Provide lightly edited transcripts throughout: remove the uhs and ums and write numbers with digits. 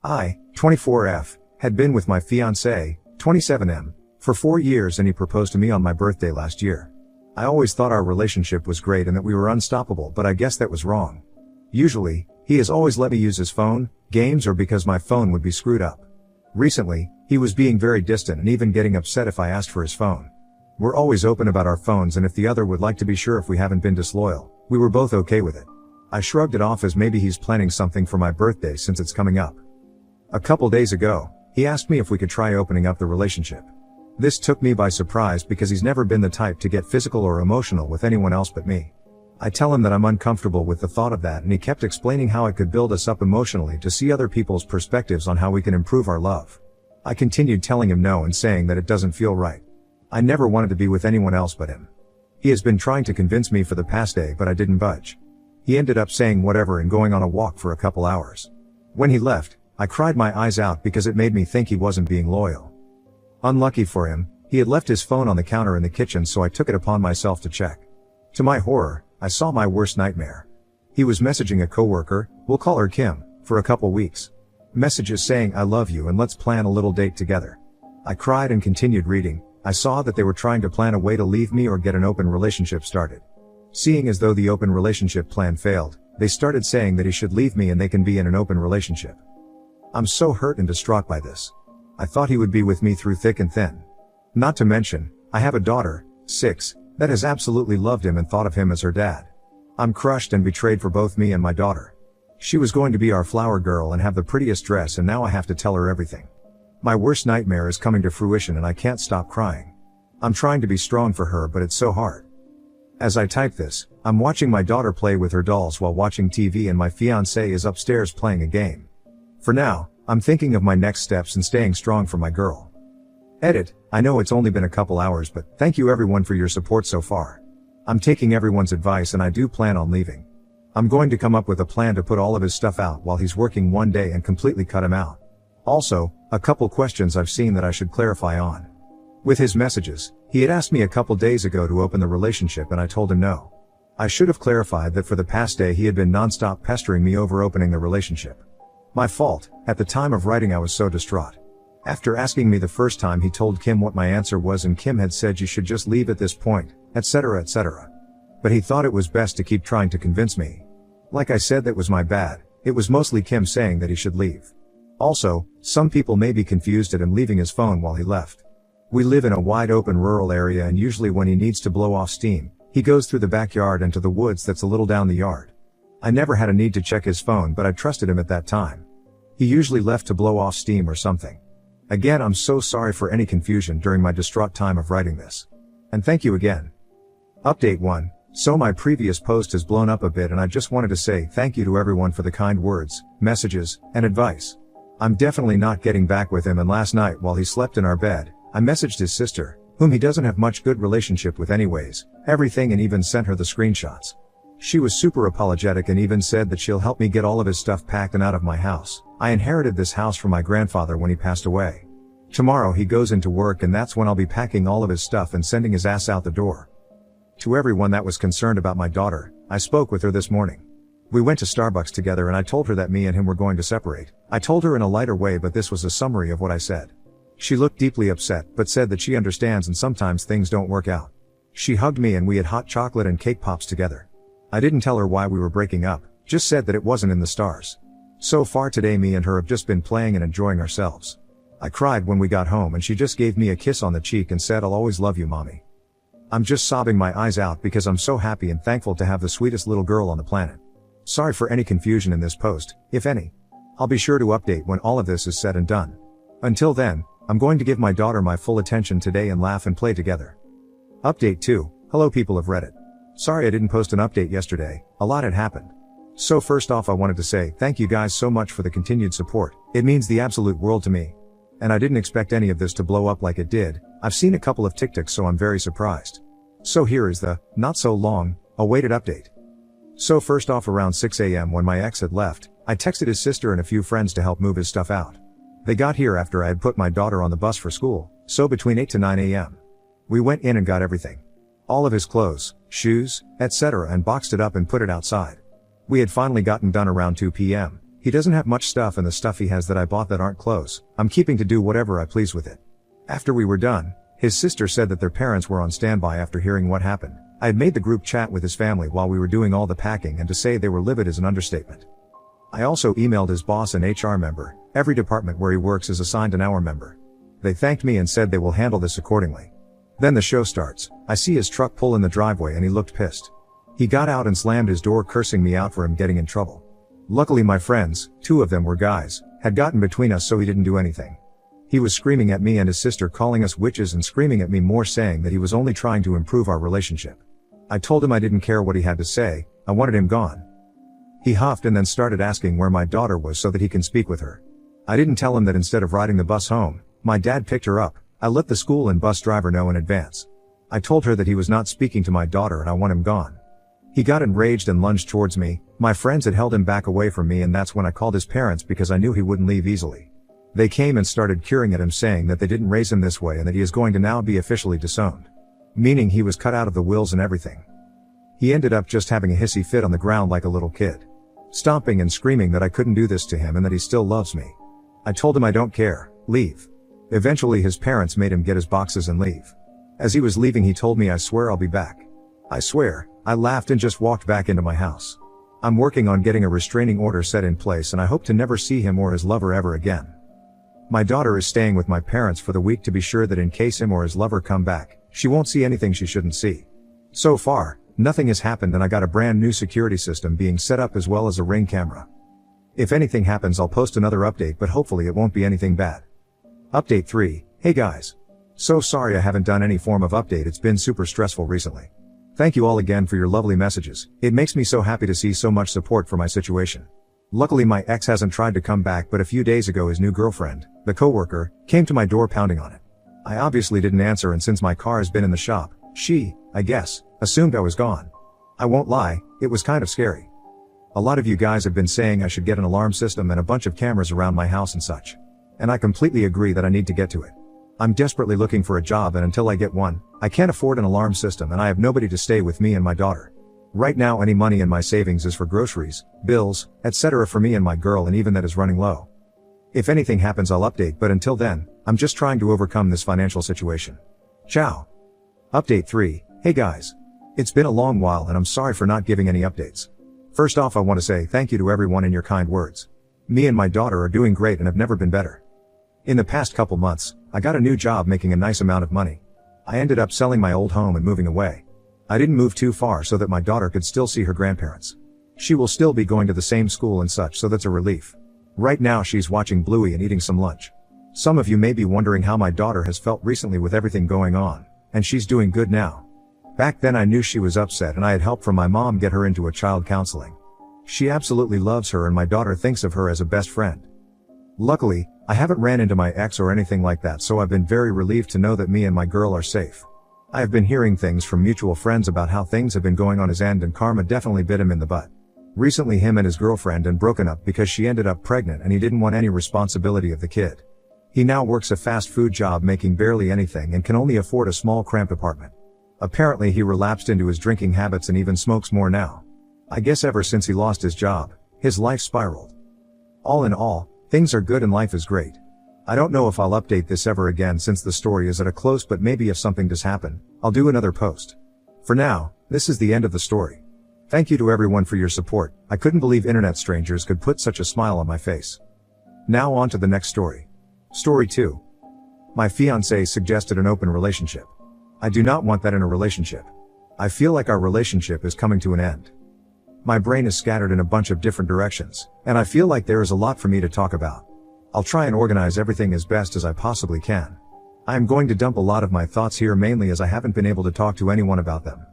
I, 24F, had been with my fiancé, 27M, for 4 years and he proposed to me on my birthday last year. I always thought our relationship was great and that we were unstoppable, but I guess that was wrong. Usually, he has always let me use his phone, games, or because my phone would be screwed up. Recently, he was being very distant and even getting upset if I asked for his phone. We're always open about our phones, and if the other would like to be sure if we haven't been disloyal, we were both okay with it. I shrugged it off as maybe he's planning something for my birthday since it's coming up. A couple days ago, he asked me if we could try opening up the relationship. This took me by surprise because he's never been the type to get physical or emotional with anyone else but me. I tell him that I'm uncomfortable with the thought of that, and he kept explaining how it could build us up emotionally to see other people's perspectives on how we can improve our love. I continued telling him no and saying that it doesn't feel right. I never wanted to be with anyone else but him. He has been trying to convince me for the past day, but I didn't budge. He ended up saying whatever and going on a walk for a couple hours. When he left, I cried my eyes out because it made me think he wasn't being loyal. Unlucky for him, he had left his phone on the counter in the kitchen, so I took it upon myself to check. To my horror, I saw my worst nightmare. He was messaging a coworker, we'll call her Kim, for a couple weeks. Messages saying I love you and let's plan a little date together. I cried and continued reading. I saw that they were trying to plan a way to leave me or get an open relationship started. Seeing as though the open relationship plan failed, they started saying that he should leave me and they can be in an open relationship. I'm so hurt and distraught by this. I thought he would be with me through thick and thin. Not to mention, I have a daughter, 6, that has absolutely loved him and thought of him as her dad. I'm crushed and betrayed for both me and my daughter. She was going to be our flower girl and have the prettiest dress, and now I have to tell her everything. My worst nightmare is coming to fruition and I can't stop crying. I'm trying to be strong for her, but it's so hard. As I type this, I'm watching my daughter play with her dolls while watching TV, and my fiancé is upstairs playing a game. For now, I'm thinking of my next steps and staying strong for my girl. Edit, I know it's only been a couple hours, but thank you everyone for your support so far. I'm taking everyone's advice and I do plan on leaving. I'm going to come up with a plan to put all of his stuff out while he's working one day and completely cut him out. Also, a couple questions I've seen that I should clarify on. With his messages, he had asked me a couple days ago to open the relationship and I told him no. I should have clarified that for the past day he had been non-stop pestering me over opening the relationship. My fault. At the time of writing I was so distraught. After asking me the first time, he told Kim what my answer was, and Kim had said you should just leave at this point, etc., etc. But he thought it was best to keep trying to convince me. Like I said, that was my bad. It was mostly Kim saying that he should leave. Also, some people may be confused at him leaving his phone while he left. We live in a wide open rural area, and usually when he needs to blow off steam, he goes through the backyard and to the woods that's a little down the yard. I never had a need to check his phone, but I trusted him at that time. He usually left to blow off steam or something. Again, I'm so sorry for any confusion during my distraught time of writing this. And thank you again. Update 1. So my previous post has blown up a bit, and I just wanted to say thank you to everyone for the kind words, messages, and advice. I'm definitely not getting back with him, and last night while he slept in our bed, I messaged his sister, whom he doesn't have much good relationship with anyways, everything, and even sent her the screenshots. She was super apologetic and even said that she'll help me get all of his stuff packed and out of my house. I inherited this house from my grandfather when he passed away. Tomorrow he goes into work, and that's when I'll be packing all of his stuff and sending his ass out the door. To everyone that was concerned about my daughter, I spoke with her this morning. We went to Starbucks together and I told her that me and him were going to separate. I told her in a lighter way, but this was a summary of what I said. She looked deeply upset, but said that she understands and sometimes things don't work out. She hugged me and we had hot chocolate and cake pops together. I didn't tell her why we were breaking up, just said that it wasn't in the stars. So far today me and her have just been playing and enjoying ourselves. I cried when we got home and she just gave me a kiss on the cheek and said, "I'll always love you, mommy." I'm just sobbing my eyes out because I'm so happy and thankful to have the sweetest little girl on the planet. Sorry for any confusion in this post, if any. I'll be sure to update when all of this is said and done. Until then, I'm going to give my daughter my full attention today and laugh and play together. Update 2. Hello people of Reddit. Sorry I didn't post an update yesterday, a lot had happened. So first off, I wanted to say thank you guys so much for the continued support. It means the absolute world to me. And I didn't expect any of this to blow up like it did. I've seen a couple of TikToks, so I'm very surprised. So here is the, not so long, awaited update. So first off, around 6 a.m. when my ex had left, I texted his sister and a few friends to help move his stuff out. They got here after I had put my daughter on the bus for school, so between 8 to 9 a.m. We went in and got everything. All of his clothes, shoes, etc., and boxed it up and put it outside. We had finally gotten done around 2 p.m. He doesn't have much stuff, and the stuff he has that I bought that aren't clothes, I'm keeping to do whatever I please with it. After we were done, his sister said that their parents were on standby after hearing what happened. I had made the group chat with his family while we were doing all the packing, and to say they were livid is an understatement. I also emailed his boss, an HR member. Every department where he works is assigned an hour member. They thanked me and said they will handle this accordingly. Then the show starts. I see his truck pull in the driveway and he looked pissed. He got out and slammed his door, cursing me out for him getting in trouble. Luckily my friends, 2 of them were guys, had gotten between us, so he didn't do anything. He was screaming at me and his sister, calling us witches and screaming at me more, saying that he was only trying to improve our relationship. I told him I didn't care what he had to say, I wanted him gone. He huffed and then started asking where my daughter was so that he can speak with her. I didn't tell him that instead of riding the bus home, my dad picked her up. I let the school and bus driver know in advance. I told her that he was not speaking to my daughter and I want him gone. He got enraged and lunged towards me. My friends had held him back away from me, and that's when I called his parents because I knew he wouldn't leave easily. They came and started curing at him, saying that they didn't raise him this way and that he is going to now be officially disowned. Meaning he was cut out of the wills and everything. He ended up just having a hissy fit on the ground like a little kid, stomping and screaming that I couldn't do this to him and that he still loves me. I told him I don't care, leave. Eventually his parents made him get his boxes and leave. As he was leaving he told me, I swear I'll be back. I swear. I laughed and just walked back into my house. I'm working on getting a restraining order set in place, and I hope to never see him or his lover ever again. My daughter is staying with my parents for the week to be sure that in case him or his lover come back, she won't see anything she shouldn't see. So far, nothing has happened, and I got a brand new security system being set up as well as a Ring camera. If anything happens I'll post another update, but hopefully it won't be anything bad. Update 3. Hey guys. So sorry I haven't done any form of update, it's been super stressful recently. Thank you all again for your lovely messages. It makes me so happy to see so much support for my situation. Luckily my ex hasn't tried to come back, but a few days ago his new girlfriend, the coworker, came to my door pounding on it. I obviously didn't answer, and since my car has been in the shop, she, I guess, assumed I was gone. I won't lie, it was kind of scary. A lot of you guys have been saying I should get an alarm system and a bunch of cameras around my house and such. And I completely agree that I need to get to it. I'm desperately looking for a job, and until I get one, I can't afford an alarm system, and I have nobody to stay with me and my daughter. Right now any money in my savings is for groceries, bills, etc. for me and my girl, and even that is running low. If anything happens I'll update, but until then, I'm just trying to overcome this financial situation. Ciao. Update 3. Hey guys. It's been a long while and I'm sorry for not giving any updates. First off I want to say thank you to everyone in your kind words. Me and my daughter are doing great and have never been better. In the past couple months, I got a new job making a nice amount of money. I ended up selling my old home and moving away. I didn't move too far so that my daughter could still see her grandparents. She will still be going to the same school and such, so that's a relief. Right now she's watching Bluey and eating some lunch. Some of you may be wondering how my daughter has felt recently with everything going on, and she's doing good now. Back then I knew she was upset and I had help from my mom get her into a child counseling. She absolutely loves her and my daughter thinks of her as a best friend. Luckily, I haven't ran into my ex or anything like that, so I've been very relieved to know that me and my girl are safe. I have been hearing things from mutual friends about how things have been going on his end, and karma definitely bit him in the butt. Recently him and his girlfriend had broken up because she ended up pregnant and he didn't want any responsibility of the kid. He now works a fast food job making barely anything and can only afford a small cramped apartment. Apparently he relapsed into his drinking habits and even smokes more now. I guess ever since he lost his job, his life spiraled. All in all, things are good and life is great. I don't know if I'll update this ever again since the story is at a close, but maybe if something does happen, I'll do another post. For now, this is the end of the story. Thank you to everyone for your support. I couldn't believe internet strangers could put such a smile on my face. Now on to the next story. Story 2. My fiancé suggested an open relationship. I do not want that in a relationship. I feel like our relationship is coming to an end. My brain is scattered in a bunch of different directions, and I feel like there is a lot for me to talk about. I'll try and organize everything as best as I possibly can. I am going to dump a lot of my thoughts here, mainly as I haven't been able to talk to anyone about them.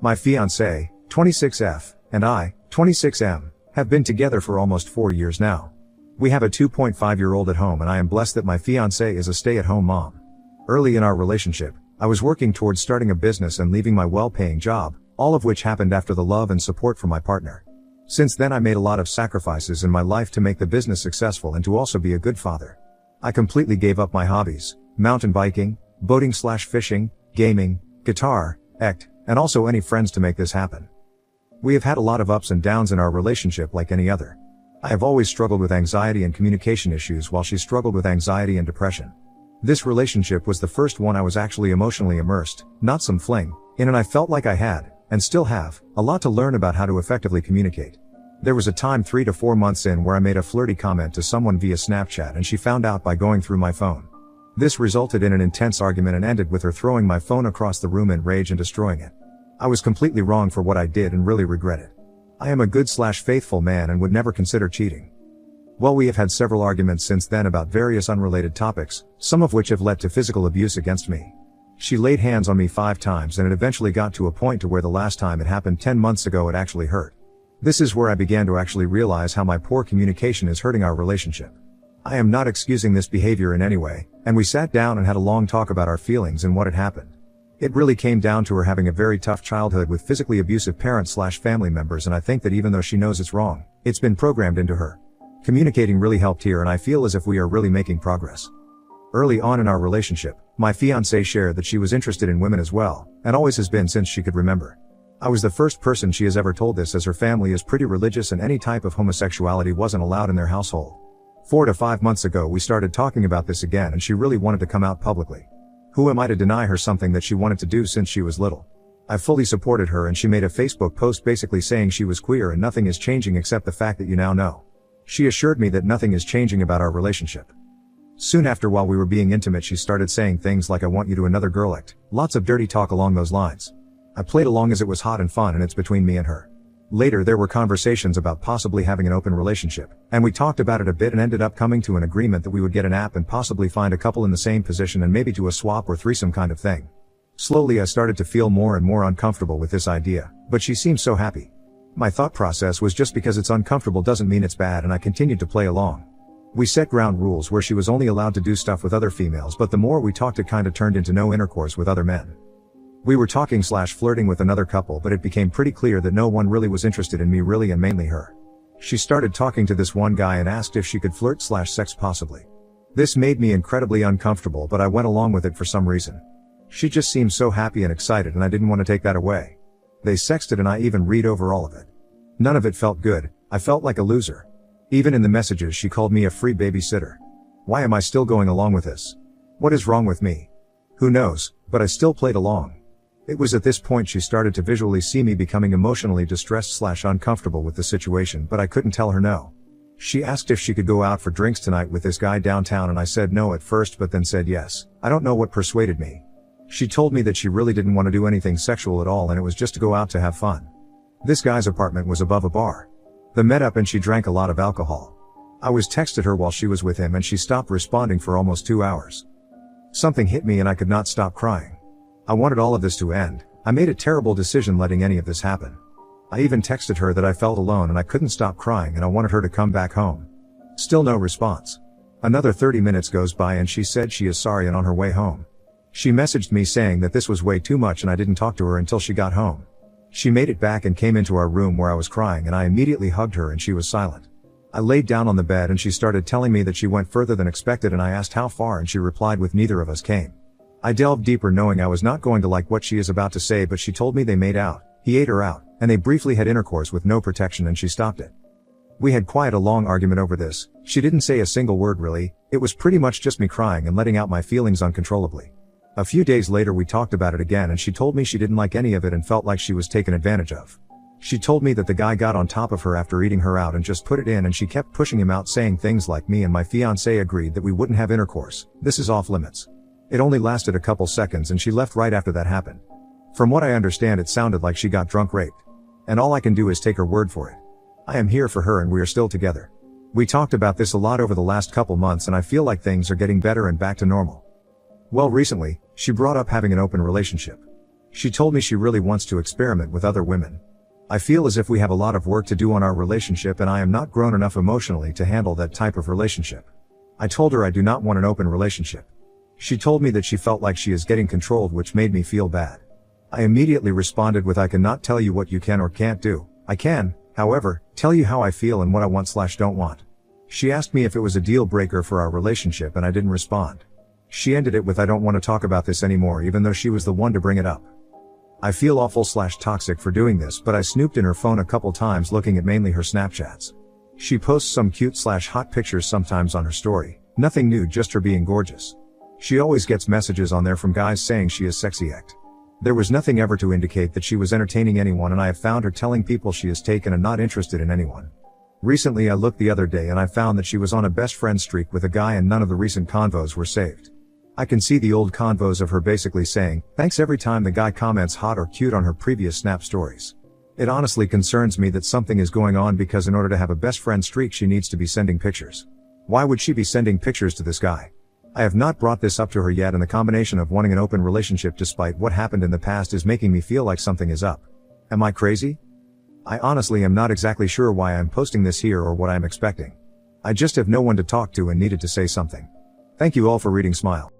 My fiancé, 26F, and I, 26M, have been together for almost 4 years now. We have a 2.5-year-old at home, and I am blessed that my fiancé is a stay-at-home mom. Early in our relationship, I was working towards starting a business and leaving my well-paying job, all of which happened after the love and support from my partner. Since then I made a lot of sacrifices in my life to make the business successful and to also be a good father. I completely gave up my hobbies, mountain biking, boating/fishing, gaming, guitar, act, and also any friends to make this happen. We have had a lot of ups and downs in our relationship like any other. I have always struggled with anxiety and communication issues while she struggled with anxiety and depression. This relationship was the first one I was actually emotionally immersed, not some fling, in, and I felt like I had, and still have, a lot to learn about how to effectively communicate. There was a time 3 to 4 months in where I made a flirty comment to someone via Snapchat and she found out by going through my phone. This resulted in an intense argument and ended with her throwing my phone across the room in rage and destroying it. I was completely wrong for what I did and really regret it. I am a good/faithful man and would never consider cheating. Well, we have had several arguments since then about various unrelated topics, some of which have led to physical abuse against me. She laid hands on me 5 times and it eventually got to a point to where the last time it happened 10 months ago it actually hurt. This is where I began to actually realize how my poor communication is hurting our relationship. I am not excusing this behavior in any way, and we sat down and had a long talk about our feelings and what had happened. It really came down to her having a very tough childhood with physically abusive parents/family members, and I think that even though she knows it's wrong, it's been programmed into her. Communicating really helped here, and I feel as if we are really making progress. Early on in our relationship, my fiancé shared that she was interested in women as well, and always has been since she could remember. I was the first person she has ever told this, as her family is pretty religious and any type of homosexuality wasn't allowed in their household. 4 to 5 months ago we started talking about this again and she really wanted to come out publicly. Who am I to deny her something that she wanted to do since she was little? I fully supported her and she made a Facebook post basically saying she was queer and nothing is changing except the fact that you now know. She assured me that nothing is changing about our relationship. Soon after, while we were being intimate, she started saying things like "I want you to another girl," lots of dirty talk along those lines. I played along as it was hot and fun and it's between me and her. Later there were conversations about possibly having an open relationship, and we talked about it a bit and ended up coming to an agreement that we would get an app and possibly find a couple in the same position and maybe do a swap or threesome kind of thing. Slowly I started to feel more and more uncomfortable with this idea, but she seemed so happy. My thought process was just because it's uncomfortable doesn't mean it's bad, and I continued to play along. We set ground rules where she was only allowed to do stuff with other females, but the more we talked it kinda turned into no intercourse with other men. We were talking/flirting with another couple, but it became pretty clear that no one really was interested in me really, and mainly her. She started talking to this one guy and asked if she could flirt/sex possibly. This made me incredibly uncomfortable, but I went along with it for some reason. She just seemed so happy and excited and I didn't want to take that away. They sexted and I even read over all of it. None of it felt good. I felt like a loser. Even in the messages she called me a free babysitter. Why am I still going along with this? What is wrong with me? Who knows, but I still played along. It was at this point she started to visually see me becoming emotionally distressed/uncomfortable with the situation, but I couldn't tell her no. She asked if she could go out for drinks tonight with this guy downtown and I said no at first but then said yes. I don't know what persuaded me. She told me that she really didn't want to do anything sexual at all and it was just to go out to have fun. This guy's apartment was above a bar. They met up and she drank a lot of alcohol. I was texted her while she was with him and she stopped responding for almost 2 hours. Something hit me and I could not stop crying. I wanted all of this to end. I made a terrible decision letting any of this happen. I even texted her that I felt alone and I couldn't stop crying and I wanted her to come back home. Still no response. Another 30 minutes goes by and she said she is sorry and on her way home. She messaged me saying that this was way too much and I didn't talk to her until she got home. She made it back and came into our room where I was crying and I immediately hugged her and she was silent. I laid down on the bed and she started telling me that she went further than expected and I asked how far and she replied with neither of us came. I delved deeper knowing I was not going to like what she is about to say, but she told me they made out, he ate her out, and they briefly had intercourse with no protection and she stopped it. We had quite a long argument over this. She didn't say a single word really. It was pretty much just me crying and letting out my feelings uncontrollably. A few days later we talked about it again and she told me she didn't like any of it and felt like she was taken advantage of. She told me that the guy got on top of her after eating her out and just put it in, and she kept pushing him out saying things like me and my fiancé agreed that we wouldn't have intercourse. This is off limits. It only lasted a couple seconds and she left right after that happened. From what I understand it sounded like she got drunk raped. And all I can do is take her word for it. I am here for her and we are still together. We talked about this a lot over the last couple months and I feel like things are getting better and back to normal. Well, recently, she brought up having an open relationship. She told me she really wants to experiment with other women. I feel as if we have a lot of work to do on our relationship and I am not grown enough emotionally to handle that type of relationship. I told her I do not want an open relationship. She told me that she felt like she is getting controlled, which made me feel bad. I immediately responded with, I cannot tell you what you can or can't do. I can, however, tell you how I feel and what I want/don't want. She asked me if it was a deal breaker for our relationship and I didn't respond. She ended it with, I don't want to talk about this anymore, even though she was the one to bring it up. I feel awful/toxic for doing this, but I snooped in her phone a couple times looking at mainly her Snapchats. She posts some cute/hot pictures sometimes on her story. Nothing new, just her being gorgeous. She always gets messages on there from guys saying she is sexy act. There was nothing ever to indicate that she was entertaining anyone, and I have found her telling people she is taken and not interested in anyone. Recently I looked the other day and I found that she was on a best friend streak with a guy and none of the recent convos were saved. I can see the old convos of her basically saying, thanks every time the guy comments hot or cute on her previous Snap stories. It honestly concerns me that something is going on, because in order to have a best friend streak she needs to be sending pictures. Why would she be sending pictures to this guy? I have not brought this up to her yet, and the combination of wanting an open relationship despite what happened in the past is making me feel like something is up. Am I crazy? I honestly am not exactly sure why I'm posting this here or what I'm expecting. I just have no one to talk to and needed to say something. Thank you all for reading. Smile.